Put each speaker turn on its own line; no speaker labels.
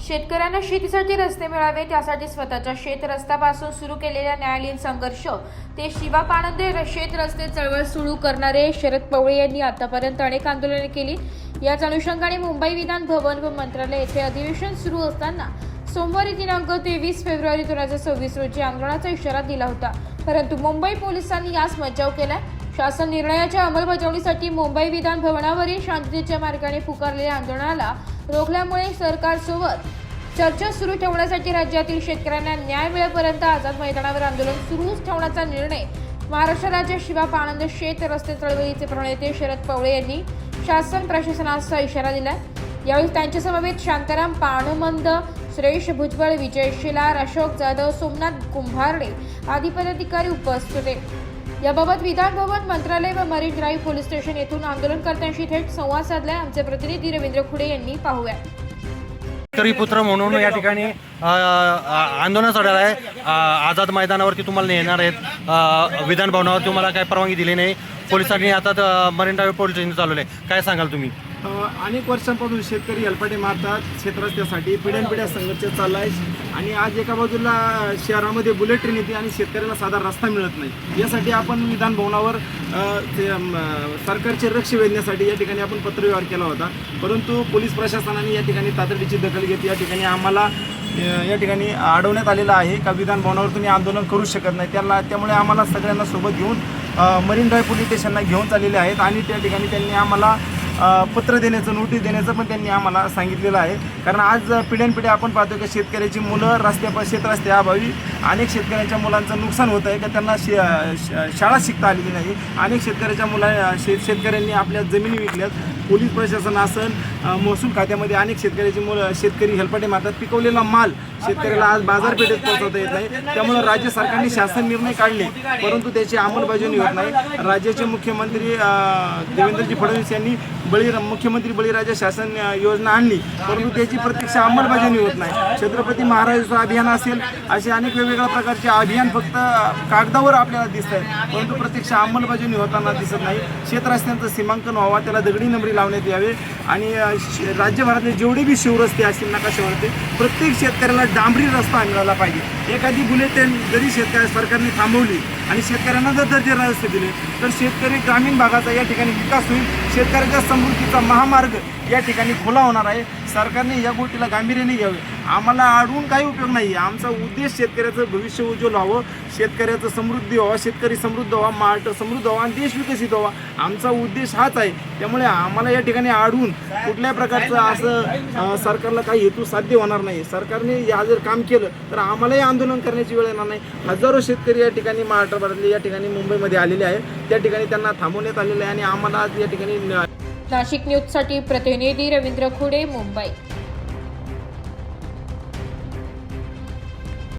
शेतकऱ्यांना शेतीसाठी रस्ते मिळावे त्यासाठी स्वतःच्या शेत रस्त्यापासून सुरू केलेल्या न्यायालयीन संघर्ष ते शिवा पाणंदे शेत रस्ते चळवळ सुरू करणारे शरद पवळे यांनी आतापर्यंत अनेक आंदोलने केली। याच अनुषंगाने मुंबई विधान भवन व मंत्रालय येथे अधिवेशन सुरू असताना सोमवारी दिनांक 23 फेब्रुवारी 2026 रोजी आंदोलनाचा इशारा दिला होता, परंतु मुंबई पोलिसांनी यास मज्जाव केला। शासन निर्णयाच्या अंमलबजावणीसाठी मुंबई विधान भवनावरील शांततेच्या मार्गाने पुकारलेल्या आंदोलनाला रोखल्यामुळे सरकारसोबत चर्चा सुरू ठेवण्यासाठी राज्यातील शेतकऱ्यांना न्याय मिळेपर्यंत आझाद मैदानावर आंदोलन सुरूच ठेवण्याचा निर्णय महाराष्ट्र राज्य शिवा पाणंद शेत रस्ते चळवळीचे प्रणेते शरद पवळे यांनी शासन प्रशासनाचा इशारा दिला। यावेळी त्यांच्या समवेत शांताराम पाणमंद, सुरेश भुजबळ, विजय शेलार, अशोक जाधव, सोमनाथ कुंभारडे आदी पदाधिकारी उपस्थित होते। याबाबत विधान भवन, मंत्रालय व मरीन ड्राईव्ह पोलीस स्टेशन येथून आंदोलनकर्त्यांशी थेट संवाद साधलाय। आमचे प्रतिनिधी रवींद्र खुडे यांनी पाहूया।
शेतकरी पुत्र म्हणून या ठिकाणी आंदोलन चाललेलं आहे। आझाद मैदानावरती तुम्हाला नेणार आहेत, विधान भवनावर तुम्हाला काय परवानगी दिली नाही, पोलिसांनी आता मरीन ड्राईव्ह पोलीस स्टेशन चालवले, काय सांगाल तुम्ही?
अनेक वर्षांपासून शेतकरी हेलपाटे मारतात, क्षेत्ररस्त्यासाठी पिढ्यानपिढ्या संघर्ष चालला आहे आणि आज एका बाजूला शहरामध्ये बुलेट ट्रेन येते आणि शेतकऱ्याला साधा रस्ता मिळत नाही। यासाठी आपण विधान भवनावर सरकारचे लक्ष वेधण्यासाठी या ठिकाणी आपण पत्रव्यवहार केला होता, परंतु पोलीस प्रशासनाने या ठिकाणी तातडीची दखल घेतली। या ठिकाणी आम्हाला या ठिकाणी अडवण्यात आलेलं आहे का विधान भवनावर तुम्ही आंदोलन करू शकत नाही, त्यामुळे आम्हाला सगळ्यांना सोबत घेऊन मरीन ड्राईव्ह पोलीस स्टेशनला घेऊन चाललेले आहेत आणि त्या ठिकाणी त्यांनी आम्हाला पत्र देण्याचं, नोटीस देण्याचं पण त्यांनी आम्हाला सांगितलेलं आहे। कारण आज पिढ्यानपिढ्या आपण पाहतो की शेतकऱ्याची मुलं शेतरस्त्याअभावी अनेक शेतकऱ्यांच्या मुलांचं नुकसान होतं आहे, का त्यांना शाळा शिकता आलेली नाही। अनेक शेतकऱ्याच्या शेतकऱ्यांनी आपल्या जमिनी विकल्यात। पोलीस प्रशासन असन, महसूल खात्यामध्ये अनेक शेतकरी हेलपाटे मारतात। पिकवलेला माल शेतकऱ्याला आज बाजारपेठेत पोहोचवता येत नाही, त्यामुळे राज्य सरकारने शासन निर्णय काढले, परंतु त्याची अंमलबजावणी होत नाही। राज्याचे मुख्यमंत्री देवेंद्रजी फडणवीस यांनी मुख्यमंत्री बळीराजा शासन योजना आणली, परंतु त्याची प्रत्यक्ष अंमलबजावणी होत नाही। छत्रपती महाराजांचं अभियान असेल, असे अनेक वेगवेगळ्या प्रकारचे अभियान फक्त कागदावर आपल्याला दिसत आहेत, परंतु प्रत्यक्ष अंमलबजावणी होताना दिसत नाही। शेतरस्त्यांचं सीमांकन व्हावं, त्याला दगडी नंबरी लावण्यात यावे आणि राज्यभरातले जेवढे बी शिवरस्ते असतील नकाशावरती प्रत्येक शेतकऱ्याला डांबरी रस्ता मिळाला पाहिजे। एखादी बुलेट ट्रेन जरी सरकारने थांबवली आणि शेतकऱ्यांना जर दर्जेदार रस्ते दिले तर शेतकरी ग्रामीण भागाचा या ठिकाणी विकास होईल, शेतकऱ्याच्या समृद्धीचा महामार्ग या ठिकाणी खुला होणार आहे। सरकारने या गोष्टीला गांभीर्याने घ्यावे। आम्हाला अडवून काही उपयोग नाही, आमचा उद्देश शेतकऱ्याचं भविष्य उज्ज्वल व्हावं, शेतकऱ्याचं समृद्धी व्हावं, शेतकरी समृद्ध व्हावा, महाराष्ट्र समृद्ध व्हावा आणि देश विकसित व्हावा, आमचा उद्देश हाच आहे। त्यामुळे आम्हाला या ठिकाणी अडवून कुठल्या प्रकारचं असं सरकारला काही हेतू साध्य होणार नाही। सरकारने या जर काम केलं तर आम्हालाही आंदोलन करण्याची वेळ येणार नाही। हजारो शेतकरी या ठिकाणी महाराष्ट्रभरातले या ठिकाणी मुंबईमध्ये आलेले आहेत, त्या ठिकाणी त्यांना थांबवण्यात आलेलं आहे आणि आम्हाला आज या ठिकाणी
नाशिक न्यूजसाठी प्रतिनिधी रवींद्र खुडे, मुंबई।